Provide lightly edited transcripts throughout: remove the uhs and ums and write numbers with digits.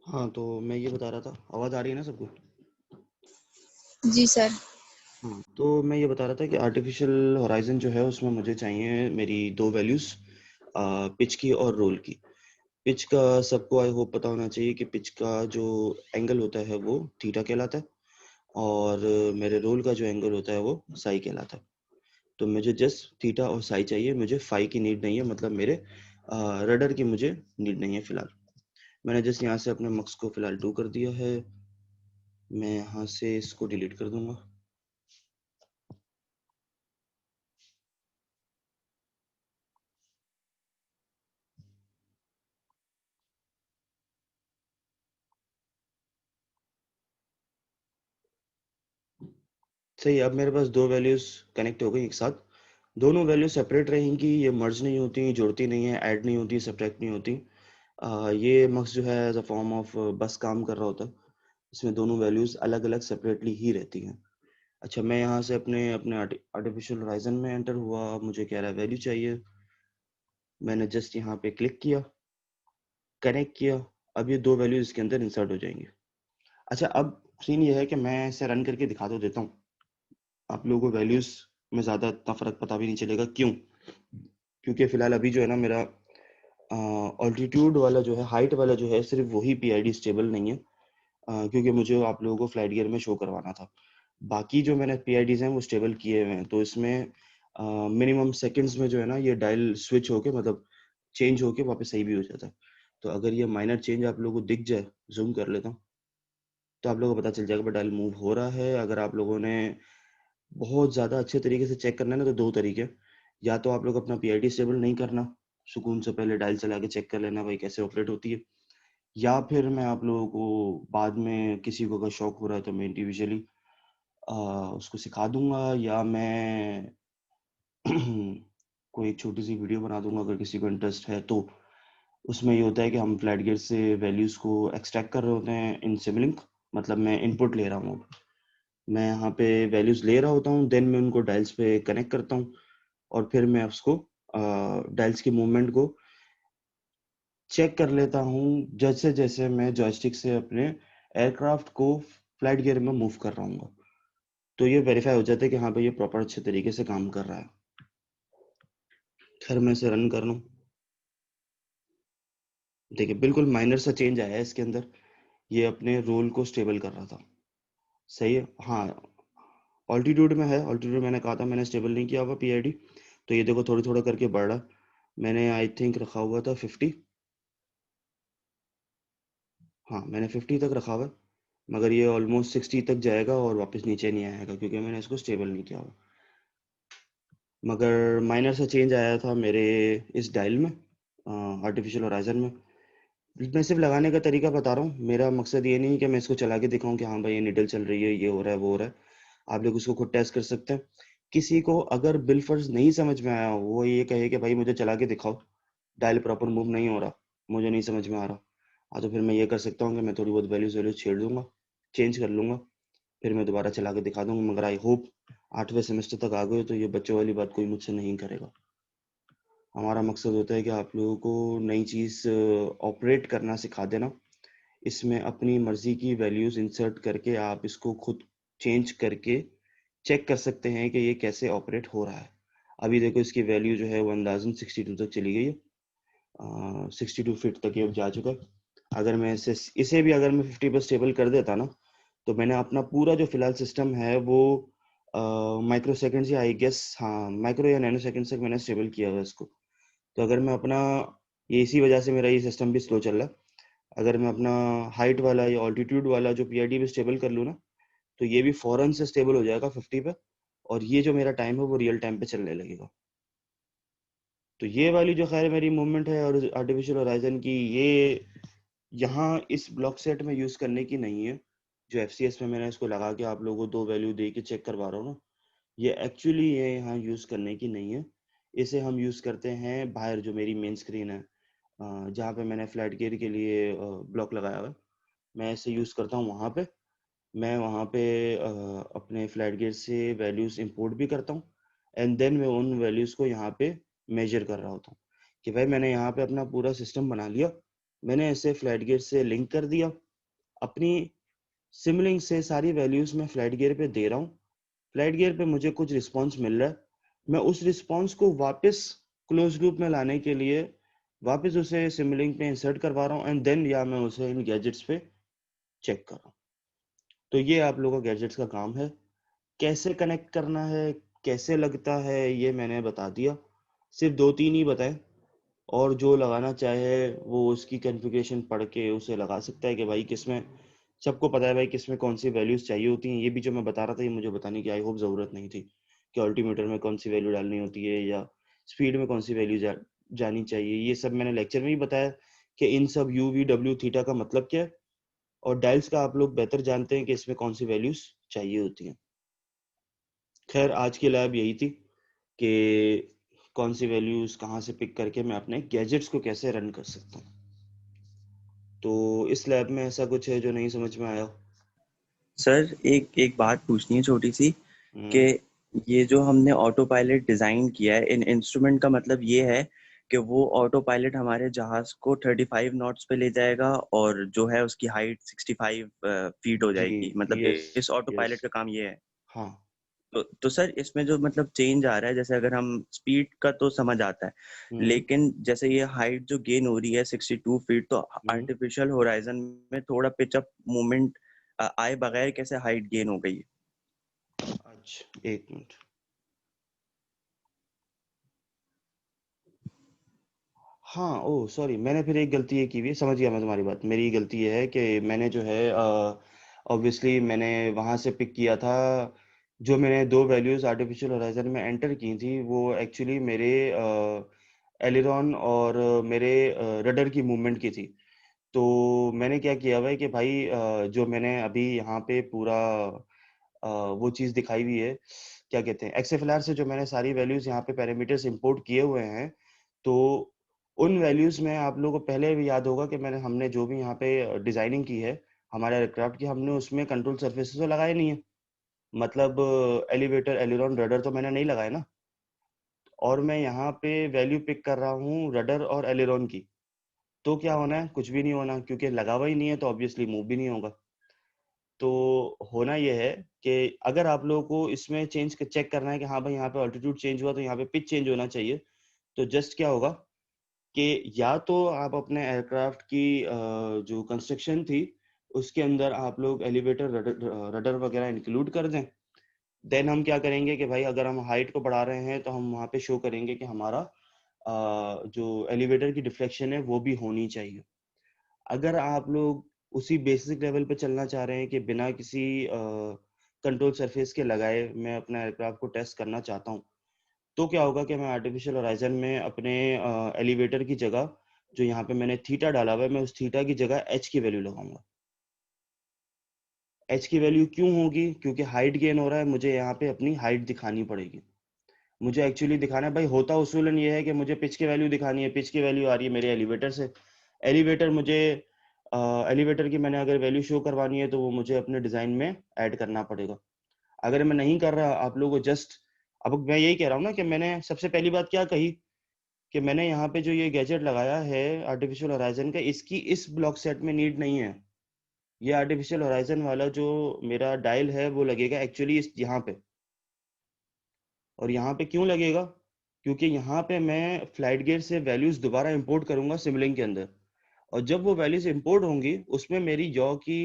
हाँ, तो मैं ये बता रहा था, आवाज़ आ रही है ना सबको? जी सर। हाँ, तो मैं ये बता रहा था कि आर्टिफिशियल होराइज़न जो है उसमें मुझे चाहिए मेरी 2 वैल्यूज़, पिच की और रोल की। पिच का सबको आई होप पता होना चाहिए कि पिच का जो एंगल होता है वो थीटा कहलाता है और मेरे रोल का जो एंगल होता है वो साई कहलाता है। तो मुझे जस्ट थीटा और साई चाहिए, मुझे फाई की नीड नहीं है, मतलब मेरे रडर की मुझे नीड नहीं है फ़िलहाल। मैंने जस्ट यहाँ से अपने मक्स को फ़िलहाल 2 कर दिया है। मैं यहाँ से इसको डिलीट कर दूँगा। सही है, अब मेरे पास 2 वैल्यूज़ कनेक्ट हो गई एक साथ। दोनों वैल्यू सेपरेट रहेंगी, ये मर्ज नहीं होती, जुड़ती नहीं है, ऐड नहीं होती, सब्ट्रैक्ट नहीं होती। ये मक्स जो है एज़ अ फॉर्म ऑफ बस काम कर रहा होता है। इसमें दोनों वैल्यूज़ अलग-अलग सेपरेटली ही रहती हैं। अच्छा, मैं यहाँ से अपने अपने आर्टिफिशियल होराइज़न में एंटर हुआ, अब मुझे कह रहा है वैल्यू चाहिए। मैंने जस्ट यहाँ पे क्लिक किया, कनेक्ट किया, अब ये 2 वैल्यूज़ इसके अंदर इंसर्ट हो जाएँगी। अच्छा, अब सीन ये है कि मैं इसे रन करके दिखा तो देता हूँ। आप लोगों को वैल्यूज़ में ज़्यादा इतना फ़र्क पता भी नहीं चलेगा, क्यों? क्योंकि फ़िलहाल अभी जो है ना मेरा ऑल्टीट्यूड वाला जो है, हाइट वाला जो है, सिर्फ़ वही पीआईडी स्टेबल नहीं है, क्योंकि मुझे आप लोगों को फ्लाइट गियर में शो करवाना था। बाकी जो मैंने पीआईडीज़ हैं वो स्टेबल किए हुए हैं, तो इसमें मिनिमम सेकंड्स में जो है ना ये डायल स्विच होके, मतलब चेंज होके वापस सही भी हो जाता है। तो अगर ये माइनर चेंज आप लोगों को दिख जाए, ज़ूम कर लेता हूँ, तो आप लोगों को पता चल जाएगा डायल मूव हो रहा है। अगर आप लोगों ने बहुत ज़्यादा अच्छे तरीके से चेक करना है ना, तो 2 तरीके हैं। या तो आप लोग अपना पीआईडी स्टेबल नहीं करना, सुकून से पहले डायल चला के चेक कर लेना भाई कैसे ऑपरेट होती है। या फिर मैं आप लोगों को बाद में किसी को अगर शौक हो रहा है तो मैं इंडिविजुअली उसको सिखा दूँगा, या मैं कोई एक छोटी-सी वीडियो बना दूँगा अगर किसी को इंटरेस्ट है तो। उसमें ये होता है कि हम फ्लैट गियर से वैल्यूज़ को एक्सट्रैक्ट कर रहे होते हैं इन सिमलिंक, मतलब मैं इनपुट ले रहा हूँ अब। मैं यहाँ पे वैल्यूज़ ले रहा होता हूँ, देन मैं उनको डायल्स पे कनेक्ट करता हूँ और फिर मैं उसको डायल्स की मूवमेंट को चेक कर लेता हूँ, जैसे-जैसे मैं जॉयस्टिक से अपने एयरक्राफ्ट को फ्लाइट गियर में मूव कर रहा हूँगा। तो ये वेरीफाई हो जाता है कि हाँ भाई ये प्रॉपर अच्छे तरीके से काम कर रहा है। खैर मैं इसे रन कर रहा हूँ। देखिए बिल्कुल माइनर सा चेंज आया है इसके अंदर। ये अपने रोल को स्टेबल कर रहा था। सही है? हाँ, ऑल्टीट्यूड में है। ऑल्टीट्यूड मैंने कहा था मैंने स्टेबल नहीं किया हुआ पीआईडी। तो ये देखो थोड़ा-थोड़ा करके बढ़ रहा है। मैंने आई थिंक रखा हुआ था 50। हाँ, मैंने 50 तक रखा हुआ है। मगर ये ऑलमोस्ट 60 तक जाएगा और वापस नीचे नहीं आएगा क्योंकि मैंने इसको स्टेबल नहीं किया हुआ। मगर माइनर सा चेंज आया था मेरे इस डायल में, आर्टिफिशियल होराइज़न में। मैं सिर्फ लगाने का तरीका बता रहा हूँ। मेरा मकसद ये नहीं है कि मैं इसको चला के दिखाऊँ कि हाँ भाई ये निडल चल रही है, ये हो रहा है, वो हो रहा है। आप लोग उसको खुद टेस्ट कर सकते हैं। किसी को अगर बिलफर्ज नहीं समझ में आया, वो ये कहे कि भाई मुझे चला के दिखाओ, डायल प्रॉपर मूव नहीं हो रहा, मुझे नहीं समझ में आ रहा। हाँ, तो फिर मैं ये कर सकता हूँ कि मैं थोड़ी बहुत वैल्यूज़ वैल्यूज़ छेड़ दूँगा, चेंज कर लूँगा, फिर मैं दोबारा चला के दिखा दूँगा। मगर आई होप 8वें सेमेस्टर तक आ गए हो तो ये बच्चों वाली बात कोई मुझसे नहीं करेगा। हमारा मकसद होता है कि आप लोगों को नई चीज़ ऑपरेट करना सिखा देना। इसमें अपनी मर्ज़ी की वैल्यूज़ इंसर्ट करके आप इसको खुद चेंज करके चेक कर सकते हैं कि ये कैसे ऑपरेट हो रहा है। अभी देखो इसकी वैल्यू जो है 1062 तक चली गई है। 62 फीट तक ये अब जा चुका है। अगर मैं इसे भी अगर मैं 50 पर स्टेबल कर देता ना, तो मैंने अपना पूरा जो फ़िलहाल सिस्टम है वो माइक्रो सेकंड्स या आई गेस, हाँ, माइक्रो या नैनो सेकंड्स तक मैंने स्टेबल किया हुआ है इसको। तो अगर मैं अपना, ये इसी वजह से मेरा ये सिस्टम भी स्लो चल रहा है। अगर मैं अपना हाइट वाला या ऑल्टीट्यूड वाला जो पीआईडी भी स्टेबल कर लूँ ना, तो ये भी फौरन से स्टेबल हो जाएगा 50 पे, और ये जो मेरा टाइम है वो रियल टाइम पे चलने लगेगा। तो ये वाली जो खैर मेरी मूवमेंट है और आर्टिफिशियल होराइजन की, ये यहाँ इस ब्लॉक सेट में यूज़ करने की नहीं है। जो एफसीएस में मैंने इसको लगा के आप लोगों को 2 वैल्यू दे के चेक करवा रहा हूँ ना, ये एक्चुअली ये यहाँ यूज़ करने की नहीं है। इसे हम यूज़ करते हैं बाहर, जो मेरी मेन स्क्रीन है, जहाँ पे मैंने फ्लैट गियर के लिए ब्लॉक लगाया हुआ है। मैं इसे यूज़ करता हूँ वहाँ पे। मैं वहाँ पे अपने फ्लैट गियर से वैल्यूज़ इंपोर्ट भी करता हूँ, एंड देन मैं उन वैल्यूज़ को यहाँ पे मेजर कर रहा होता हूँ कि भाई मैंने यहाँ पे अपना पूरा सिस्टम बना लिया। मैंने ऐसे फ्लाइट गियर से लिंक कर दिया। अपनी सिमलिंक से सारी वैल्यूज़ मैं फ्लाइट गियर पे दे रहा हूँ। फ्लाइट गियर पे मुझे कुछ रिस्पॉन्स मिल रहा है। मैं उस रिस्पॉन्स को वापस क्लोज़ लूप में लाने के लिए वापस उसे सिमलिंक में इंसर्ट करवा रहा हूँ एंड देन या मैं उसे इन गैजेट्स पे चेक कर रहा हूँ। तो ये आप लोगों का गैजेट्स का काम है। कैसे कनेक्ट करना है, कैसे लगता है, ये मैंने बता दिया। सिर्फ 2-3 ही बताए, और जो लगाना चाहे वो उसकी कॉन्फ़िगरेशन पढ़ के उसे लगा सकता है कि भाई किसमें, सबको पता है भाई किसमें कौन सी वैल्यूज़ चाहिए होती हैं। ये भी जो मैं बता रहा था ये मुझे बताने की आई होप ज़रूरत नहीं थी कि अल्टीमीटर में कौन सी वैल्यू डालनी होती है या स्पीड में कौन सी वैल्यू जानी चाहिए। ये सब मैंने लेक्चर में ही बताया कि इन सब यू वी डब्ल्यू थीटा का मतलब क्या है, और डायल्स का आप लोग बेहतर जानते हैं कि इसमें कौन सी वैल्यूज़ चाहिए होती हैं। खैर आज की लैब यही थी कि कौन सी वैल्यूज़ कहाँ से पिक करके मैं अपने गैजेट्स को कैसे रन कर सकता हूँ। तो इस लैब में ऐसा कुछ है जो नहीं समझ में आया? सर एक एक बात पूछनी है छोटी सी कि हम्म। ये जो हमने ऑटो पायलट डिजाइन किया है इन इंस्ट्रूमेंट का मतलब ये है कि वो ऑटो पायलट हमारे जहाज को 35 नॉट्स पे ले जाएगा और जो है उसकी हाइट 65 फीट हो जी। जाएगी, मतलब यस। इस ऑटो यस। पायलट का काम ये है। हाँ। तो सर इसमें जो मतलब चेंज आ रहा है, जैसे अगर हम स्पीड का तो समझ आता है, हम्म। लेकिन जैसे ये हाइट जो गेन हो रही है 62 फीट, तो हम्म। आर्टिफिशियल होराइजन में थोड़ा पिचअप मूवमेंट आए बगैर कैसे हाइट गेन हो गई? अच्छा, एक मिनट। हाँ, ओह सॉरी, मैंने फिर एक गलती ये की हुई है, समझ गया मैं तुम्हारी बात। मेरी गलती ये है कि मैंने जो है ऑब्वियसली मैंने वहाँ से पिक किया था, जो मैंने 2 वैल्यूज़ आर्टिफिशियल होराइज़न में एंटर की थी वो एक्चुअली मेरे एलेरॉन और मेरे रडर की मूवमेंट की थी। तो मैंने क्या किया हुआ है कि भाई जो मैंने अभी यहाँ पे पूरा वो चीज़ दिखाई हुई है, क्या कहते हैं, एक्सएफएलआर से जो मैंने सारी वैल्यूज़ यहाँ पे पैरामीटर्स इंपोर्ट किए हुए हैं, तो उन वैल्यूज़ में आप लोगों को पहले भी याद होगा कि हमने जो भी यहाँ पे डिज़ाइनिंग की है, हमारे एयरक्राफ्ट की, हमने उसमें कंट्रोल सरफेसेस तो लगाए नहीं है। मतलब एलिवेटर, एलेरॉन, रडर तो मैंने नहीं लगाए ना, और मैं यहाँ पे वैल्यू पिक कर रहा हूँ रडर और एलेरॉन की। तो क्या होना है? कुछ भी नहीं होना, क्योंकि लगा हुआ ही नहीं है तो ऑब्वियसली मूव भी नहीं होगा। तो होना ये है कि अगर आप लोगों को इसमें चेक करना है कि हाँ भाई यहाँ पे ऑल्टीट्यूड चेंज हुआ तो यहाँ पे पिच चेंज होना चाहिए, तो जस्ट क्या होगा कि या तो आप अपने एयरक्राफ्ट की जो कंस्ट्रक्शन थी उसके अंदर आप लोग एलिवेटर, रडर रडर वगैरह इंक्लूड कर दें। देन हम क्या करेंगे कि भाई अगर हम हाइट को बढ़ा रहे हैं तो हम वहाँ पे शो करेंगे कि हमारा जो एलिवेटर की डिफ्लेक्शन है वो भी होनी चाहिए। अगर आप लोग उसी बेसिक लेवल पे चलना चाह रहे हैं कि बिना किसी कंट्रोल सरफेस के लगाए मैं अपना एयरक्राफ्ट को टेस्ट करना चाहता हूँ, तो क्या होगा कि मैं आर्टिफिशियल होराइजन में अपने एलिवेटर की जगह, जो यहाँ पे मैंने थीटा डाला हुआ है, मैं उस थीटा की जगह एच की वैल्यू लगाऊंगा। एच की वैल्यू क्यों होगी? क्योंकि हाइट गेन हो रहा है, मुझे यहाँ पे अपनी हाइट दिखानी पड़ेगी। मुझे एक्चुअली दिखाना है भाई, होता उसूलन ये है कि मुझे पिच की वैल्यू दिखानी है। पिच की वैल्यू आ रही है मेरे एलिवेटर से। एलिवेटर मुझे एलिवेटर की मैंने अगर वैल्यू शो करवानी है तो वो मुझे अपने डिज़ाइन में ऐड करना पड़ेगा। अगर मैं नहीं कर रहा, आप लोगों को जस्ट, अब मैं यही कह रहा हूँ ना कि मैंने सबसे पहली बात क्या कही कि मैंने यहाँ पे जो ये गैजेट लगाया है आर्टिफिशियल होराइजन का, इसकी इस ब्लॉक सेट में नीड नहीं है। ये आर्टिफिशियल होराइजन वाला जो मेरा डायल है वो लगेगा एक्चुअली इस यहाँ पे। और यहाँ पे क्यों लगेगा? क्योंकि यहाँ पे मैं फ्लाइट गेट से वैल्यूज दोबारा इंपोर्ट करूंगा सिमलिंक के अंदर, और जब वो वैल्यूज इंपोर्ट होंगी उसमें मेरी यॉ की,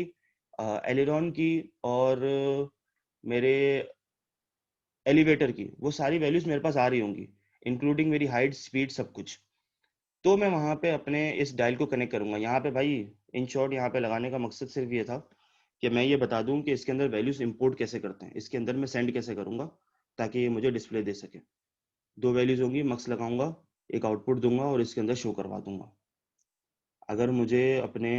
एलिरॉन की, और मेरे एलिवेटर की, वो सारी वैल्यूज मेरे पास आ रही होंगी, इंक्लूडिंग मेरी हाइट, स्पीड, सब कुछ। तो मैं वहाँ पे अपने इस डायल को कनेक्ट करूंगा यहाँ पे भाई। इन शॉर्ट यहाँ पे लगाने का मकसद सिर्फ ये था कि मैं ये बता दूं कि इसके अंदर वैल्यूज इंपोर्ट कैसे करते हैं, इसके अंदर मैं सेंड कैसे करूंगा, ताकि ये मुझे डिस्प्ले दे सके। 2 वैल्यूज होंगी, मक्स लगाऊंगा, एक आउटपुट दूंगा और इसके अंदर शो करवा दूंगा। अगर मुझे अपने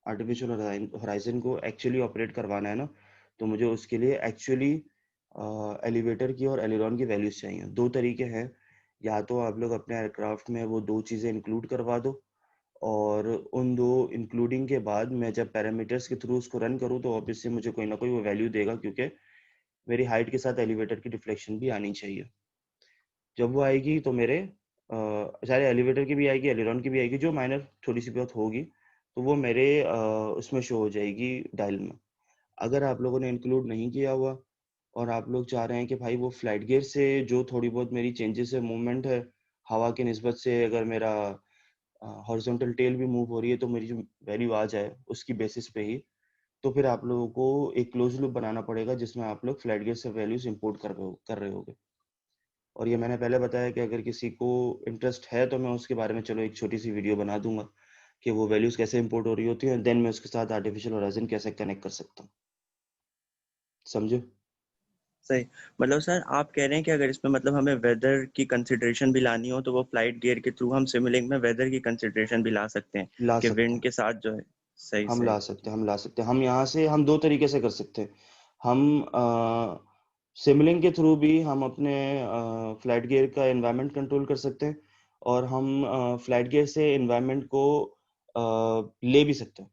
आर्टिफिशियल होराइजन को एक्चुअली ऑपरेट करवाना है ना, तो मुझे उसके लिए एक्चुअली एलिवेटर की और एलिरॉन की वैल्यूज चाहिए। 2 तरीके हैं, या तो आप लोग अपने एयरक्राफ्ट में वो 2 चीज़ें इंक्लूड करवा दो, और उन 2 इंक्लूडिंग के बाद मैं जब पैरामीटर्स के थ्रू उसको रन करूँ तो ऑब्वियसली मुझे कोई ना कोई वो वैल्यू देगा, क्योंकि मेरी हाइट के साथ एलिवेटर की डिफ्लेक्शन भी आनी चाहिए। जब वो आएगी तो मेरे सारे एलिवेटर की भी आएगी, एलिरॉन की भी आएगी, जो माइनर थोड़ी सी बहुत होगी, तो वो मेरे उसमें शो हो जाएगी डायल में। अगर आप लोगों ने इंक्लूड नहीं किया हुआ और आप लोग चाह रहे हैं कि भाई वो फ्लाइट गियर से जो थोड़ी बहुत मेरी चेंजेस है, मूवमेंट है, हवा की निस्बत से अगर मेरा हॉरिजॉन्टल टेल भी मूव हो रही है तो मेरी जो वैल्यू आ जाए उसकी बेसिस पे ही, तो फिर आप लोगों को एक क्लोज लूप बनाना पड़ेगा जिसमें आप लोग फ्लाइट गियर से वैल्यूज इंपोर्ट कर रहे होगे। और ये मैंने पहले बताया कि अगर किसी को इंटरेस्ट है तो मैं उसके बारे में चलो एक छोटी सी वीडियो बना दूंगा कि वो वैल्यूज कैसे इंपोर्ट हो रही होती हैं, देन मैं उसके साथ आर्टिफिशियल होराइजन कैसे कनेक्ट कर सकता हूँ। समझे? सही। मतलब सर आप कह रहे हैं कि अगर इसमें मतलब हमें वेदर की कंसिडरेशन भी लानी हो तो वो फ्लाइट गियर के थ्रू हम सिमुलिंक में वेदर की कंसिडरेशन भी ला सकते हैं ला कि सकते विंड हैं, के साथ जो है। सही हम सही। ला सकते हैं, हम ला सकते हैं। हम यहाँ से हम दो तरीके से कर सकते हैं। हम सिमलिंग के थ्रू भी हम अपने फ्लाइट गियर का एनवायरनमेंट कंट्रोल कर सकते हैं, और हम फ्लाइट गियर से एनवायरनमेंट को ले भी सकते हैं।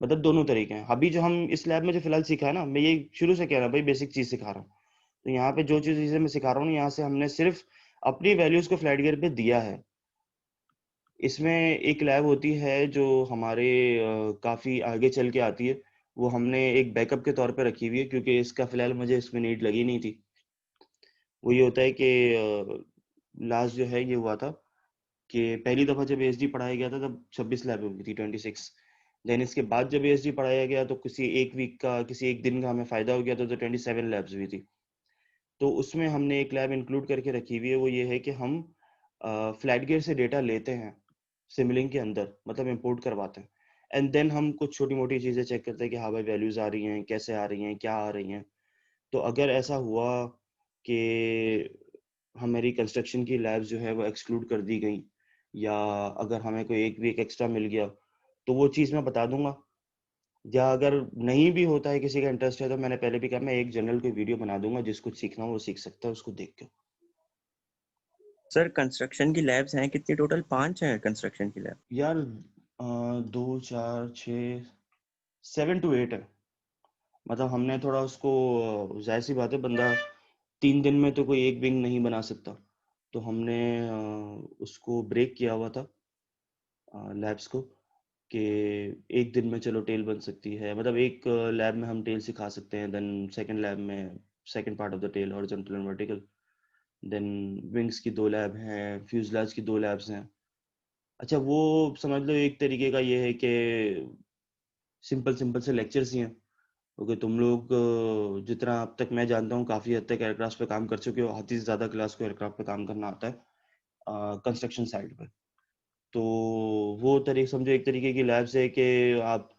मतलब दोनों तरीके हैं। अभी जो हम इस लैब में जो फिलहाल सीखा है ना, मैं ये शुरू से कह रहा हूँ भाई, बेसिक चीज सिखा रहा हूँ। तो यहाँ पे जो चीजें मैं सिखा रहा हूँ, यहाँ से हमने सिर्फ अपनी वैल्यूज को फ्लाइट गियर पे दिया है। इसमें एक लैब होती है जो हमारे काफ़ी आगे चल के आती है, वो हमने एक बैकअप के तौर पे रखी हुई है, क्योंकि इसका फ़िलहाल मुझे इसमें नीड लगी नहीं थी। वो ये होता है कि लास्ट जो है ये हुआ था कि पहली दफ़ा जब एएसडी पढ़ाया गया था तब 26 लैब हुई थी, 26। देन इसके बाद जब एएसडी पढ़ाया गया तो किसी एक वीक का, किसी एक दिन का हमें फ़ायदा हो गया था, तो 27 लैब्स हुई थी। तो उसमें हमने एक लैब इंक्लूड करके रखी हुई है, वो ये है कि हम फ्लैट गियर से डेटा लेते हैं सिमलिंक के अंदर, मतलब इंपोर्ट करवाते हैं, एंड देन हम कुछ छोटी मोटी चीज़ें चेक करते हैं कि हाँ भाई वैल्यूज़ आ रही हैं, कैसे आ रही हैं, क्या आ रही हैं। तो अगर ऐसा हुआ कि हमारी कंस्ट्रक्शन की लैब्स जो है वो एक्सक्लूड कर दी गई, या अगर हमें कोई एक वीक एक्स्ट्रा मिल गया, तो वो चीज़ मैं बता दूंगा। या अगर नहीं भी होता है, किसी का इंटरेस्ट है, तो मैंने पहले भी कहा मैं एक जनरल कोई वीडियो बना दूंगा, जिसको सीखना हो वो सीख सकता है उसको देख के। सर कंस्ट्रक्शन की लैब्स हैं कितनी टोटल? 5 हैं कंस्ट्रक्शन की लैब? यार 2 4 6 7 to 8 है। मतलब हमने थोड़ा उसको, जाहिर सी बात है, बंदा 3 दिन में तो कोई एक विंग नहीं बना सकता, तो हमने उसको ब्रेक किया हुआ था लैब्स को, कि एक दिन में चलो टेल बन सकती है। मतलब एक लैब में हम टेल सिखा सकते हैं, देन सेकंड लैब में second part of the tail, horizontal and vertical. Then wings की 2 लैब हैं, फ्यूजलाज की 2 लैब्स हैं। अच्छा, वो समझ लो एक तरीके का ये है कि सिंपल सिंपल से लेक्चर्स ही हैं, क्योंकि तुम लोग जितना अब तक मैं जानता हूँ काफ़ी हद तक एयरक्राफ्ट पे काम कर चुके हो, आधी से ज़्यादा क्लास को एयरक्राफ्ट पे काम करना आता है कंस्ट्रक्शन साइड पे। तो वो तरीके समझो एक तरीके की लैब्स है कि आप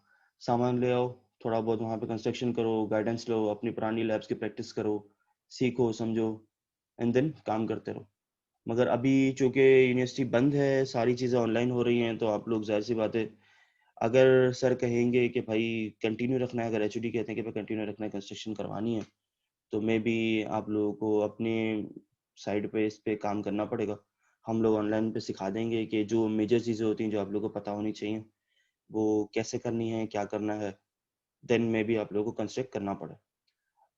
सामान ले आओ, थोड़ा बहुत वहाँ पे कंस्ट्रक्शन करो, गाइडेंस लो, अपनी पुरानी लैब्स की प्रैक्टिस करो, सीखो समझो, एंड देन काम करते रहो। मगर अभी चूंकि यूनिवर्सिटी बंद है, सारी चीज़ें ऑनलाइन हो रही हैं, तो आप लोग जाहिर सी बात है, अगर सर कहेंगे कि भाई कंटिन्यू रखना है, अगर एचओडी कहते हैं कि भाई कंटिन्यू रखना है, कंस्ट्रक्शन करवानी है, तो मे बी आप लोगों को अपने साइड पे इस पे काम करना पड़ेगा। हम लोग ऑनलाइन पे सिखा देंगे कि जो मेजर चीज़ें होती हैं जो आप लोगों को पता होनी चाहिए, वो कैसे करनी है, क्या करना है, देन मे बी आप लोगों को कंस्ट्रक्ट करना पड़े।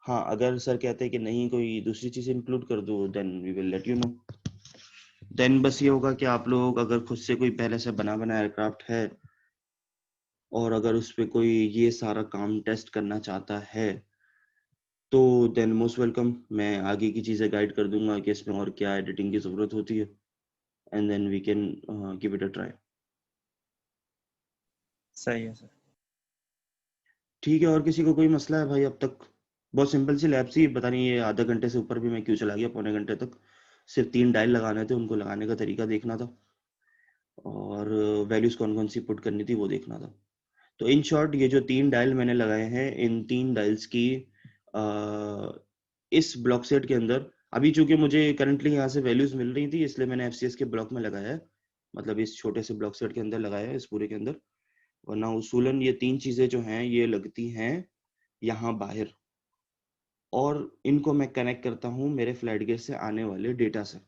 हाँ, अगर सर कहते हैं कि नहीं कोई दूसरी चीज़ इंक्लूड कर दो, then we will let you know. Then बस ये होगा कि आप लोग अगर खुद से कोई पहले से बना बना एयरक्राफ्ट है, और अगर उस पे कोई ये सारा काम टेस्ट करना चाहता है, तो देन मोस्ट वेलकम। मैं आगे की चीज़ें गाइड कर दूंगा कि इसमें और क्या एडिटिंग की ज़रूरत होती है, and then we can give it a try. सही है सर। ठीक है, और किसी को कोई मसला है भाई अब तक? बहुत सिंपल सी लैब सी, पता नहीं ये आधा घंटे से ऊपर भी मैं क्यों चला गया, पौने घंटे तक। सिर्फ 3 डायल लगाने थे, उनको लगाने का तरीका देखना था, और वैल्यूज कौन कौन सी पुट करनी थी वो देखना था। तो इन शॉर्ट, ये जो 3 डायल मैंने लगाए हैं, इन 3 डायल्स की इस ब्लॉक सेट के अंदर, अभी चूंकि मुझे करंटली यहाँ से वैल्यूज मिल रही थी, इसलिए मैंने एफसीएस के ब्लॉक में लगाया है, मतलब इस छोटे से ब्लॉक सेट के अंदर लगाया है, इस पूरे के अंदर। वरना उसूलन ये 3 चीजें जो हैं ये लगती हैं यहाँ बाहर, और इनको मैं कनेक्ट करता हूँ मेरे फ्लाइट गेट से आने वाले डेटा से,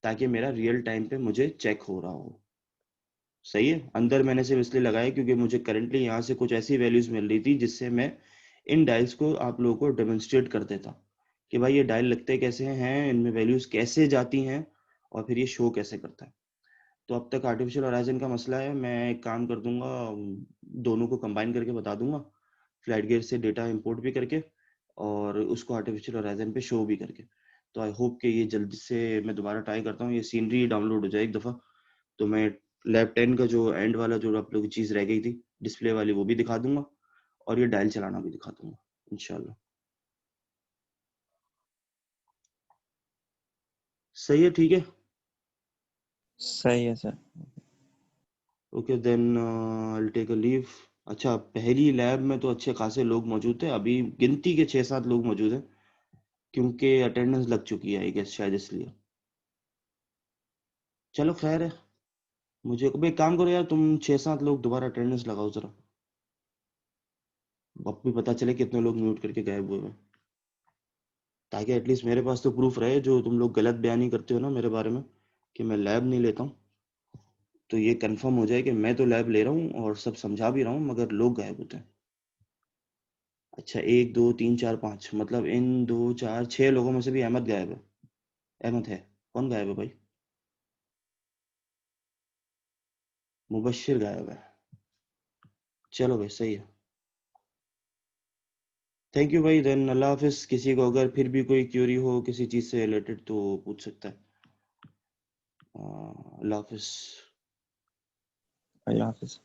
ताकि मेरा रियल टाइम पे मुझे चेक हो रहा हो। सही है। अंदर मैंने सिर्फ इसलिए लगाया क्योंकि मुझे करंटली यहाँ से कुछ ऐसी वैल्यूज मिल रही थी जिससे मैं इन डायल्स को आप लोगों को डेमोन्स्ट्रेट कर देता कि भाई ये डायल लगते कैसे हैं, इनमें वैल्यूज कैसे जाती हैं, और फिर ये शो कैसे करता है। तो अब तक आर्टिफिशियल होराइजन का मसला है, मैं एक काम कर दूंगा, दोनों को कंबाइन करके बता दूंगा, फ्लाइट गेट से डेटा इंपोर्ट भी करके और उसको आर्टिफिशियल होराइजन पे शो भी करके। तो आई होप कि ये जल्दी से मैं दोबारा ट्राई करता हूँ, ये सीनरी डाउनलोड हो जाए एक दफ़ा, तो मैं लैब 10 का जो एंड वाला जो आप लोग की चीज़ रह गई थी डिस्प्ले वाली वो भी दिखा दूंगा और ये डायल चलाना भी दिखा दूंगा इंशाल्लाह। सही है, ठीक है। सही है sir. Okay then I take a leave. अच्छा, पहली लैब में तो अच्छे खासे लोग मौजूद थे, अभी गिनती के 6-7 लोग मौजूद हैं क्योंकि अटेंडेंस लग चुकी है आई गेस, शायद इसलिए। चलो खैर है, मुझे अब एक काम करो यार, तुम 6-7 लोग दोबारा अटेंडेंस लगाओ जरा, अब भी पता चले कितने लोग म्यूट करके गायब हुए हैं, ताकि एटलीस्ट मेरे पास तो प्रूफ रहे। जो तुम लोग गलत बयानी करते हो ना मेरे बारे में कि मैं लैब नहीं लेता हूँ, तो ये कंफर्म हो जाए कि मैं तो लैब ले रहा हूँ और सब समझा भी रहा हूँ मगर लोग गायब होते हैं। अच्छा, 1 2 3 4 5, मतलब इन 2 4 6 लोगों में से भी अहमद गायब है। अहमद है, कौन गायब है भाई? मुबश्शिर गायब है। चलो भाई सही है, थैंक यू भाई, देन अल्लाह हाफिज। किसी को अगर फिर भी कोई क्यूरी हो किसी चीज़ से रिलेटेड तो पूछ सकता है। अल्लाह हाफिज। अल्लाह हाफिज।